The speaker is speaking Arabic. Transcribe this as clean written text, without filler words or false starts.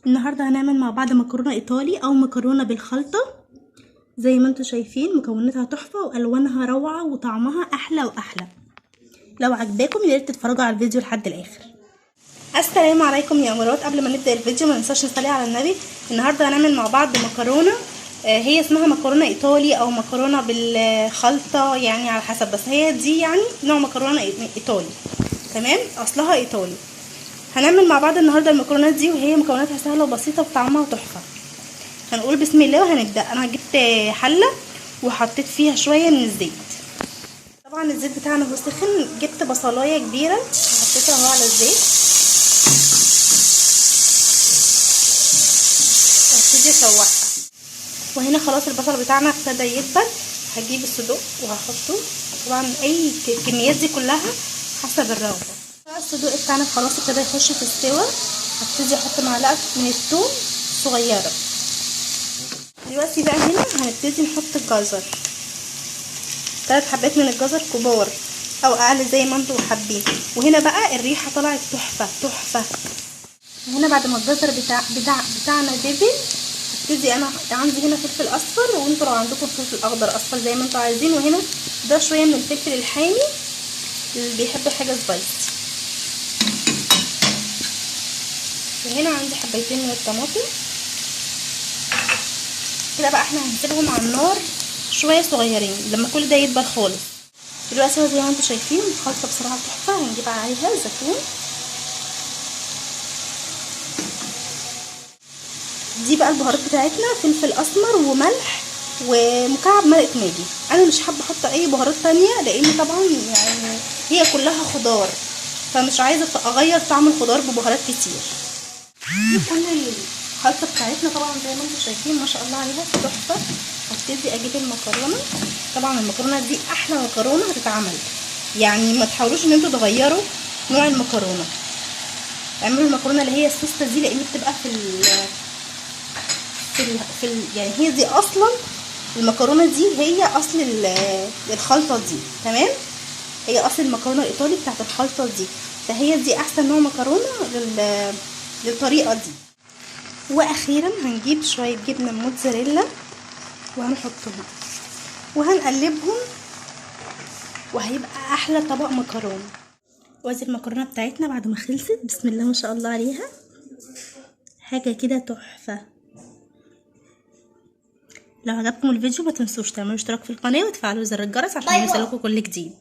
النهارده هنعمل مع بعض مكرونه ايطالي او مكرونه بالخلطه. زي ما انتم شايفين مكوناتها تحفه والوانها روعه وطعمها احلى واحلى. لو عجباكم يا ريت تتفرجوا على الفيديو لحد الاخر. السلام عليكم يا امارات. قبل ما نبدا الفيديو ما ننساش نصلي على النبي. النهارده هنعمل مع بعض مكرونه، هي اسمها مكرونه ايطالي او مكرونه بالخلطه، يعني على حسب، بس هي دي يعني نوع مكرونه ايطالي. تمام، اصلها ايطالي. هنعمل مع بعض النهارده المكرونات دي، وهي مكوناتها سهله وبسيطه وطعمها تحفه. هنقول بسم الله وهنبدا. انا جبت حله وحطيت فيها شويه من الزيت. طبعا الزيت بتاعنا هو سخن. جبت بصلايه كبيره حطيتها اهو على الزيت وهبتدي اشوحها. وهنا خلاص البصل بتاعنا ابتدى يدبل. هجيب الصدوق وهحطه، طبعا اي الكميات دي كلها حسب الرغبه. الصدوق بتاعنا خلاص ابتدى يخش في السوا. هبتدي احط معلقه من الثوم صغيره. دلوقتي بقى هنا هنبتدي نحط الجزر، 3 حبات من الجزر كبار او اقل زي ما انتوا حابين. وهنا بقى الريحه طلعت تحفه تحفه. هنا بعد ما الجزر بتاعنا دبل، هبتدي انا عندي هنا فلفل اصفر، وانتوا لو عندكم فلفل اخضر اصفر زي ما انتوا عايزين. وهنا ده شويه من الفلفل الحامي اللي بيحب حاجه سبايسي. وهنا عندي حبايتين من الطماطم. كده بقى احنا هنسيبهم على النار شويه صغيرين لما كل ده يدبل خالص. دلوقتي زي ما انتم شايفين الخلطه بصراحه تحفه. هنجيب عليها زيتون، دي بقى البهارات بتاعتنا، فلفل اسمر وملح ومكعب مرقه ماجي. انا مش حابه احط اي بهارات تانية لان طبعا يعني هي كلها خضار، فمش عايزه اغير طعم الخضار ببهارات كتير. كل الخلطه بتاعتنا طبعا زي ما انتم شايفين ما شاء الله عليها تحفه. هبتدي اجيب المكرونه. طبعا المكرونه دي احلى مكرونه هتتعمل، يعني ما تحاولوش ان انتوا تغيروا نوع المكرونه. اعملوا المكرونه اللي هي السوسته دي، لان بتبقى يعني هي دي اصلا المكرونه دي، هي اصل الخلطه دي. تمام، هي اصل المكرونه الايطالي بتاعت الخلطه دي، فهي دي احسن نوع مكرونه للطريقه دي. واخيرا هنجيب شويه جبنه موتزاريلا وهنحطهم وهنقلبهم، وهيبقى احلى طبق مكرونه. وادي المكرونه بتاعتنا بعد ما خلصت، بسم الله ما شاء الله عليها، حاجه كده تحفه. لو عجبكم الفيديو ما تنسوش تعملوا اشتراك في القناه وتفعلوا زر الجرس عشان يوصلكم كل جديد.